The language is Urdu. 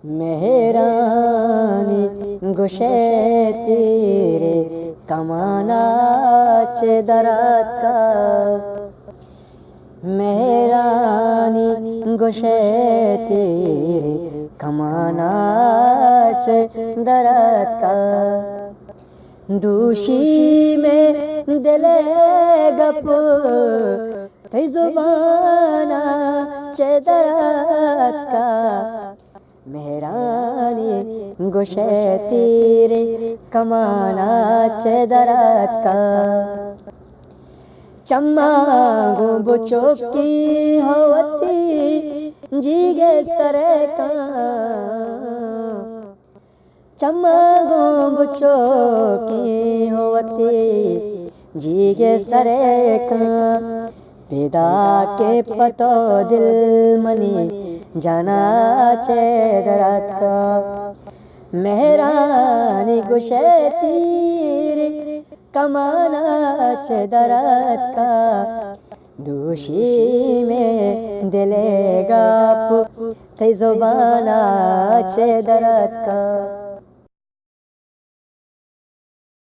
مهرانی گوشه تیره کمانات درات کا مهرانی گوشه تیره کمانات درات کا دوشی میں دل گپ تی زبانا چه درات کا مهرانی گوشه تیره کمانات درات کا چماگو بچوکی ہوتی جیگے سرے کا چماگو بچوکی ہوتی جیگے سرے کا پیدا کے پتو دل منی جانا چے درات کا مهرانی گوشه تیری کمانا چے درات کا دوشی میں دلے گا تی زبانا چے درات کا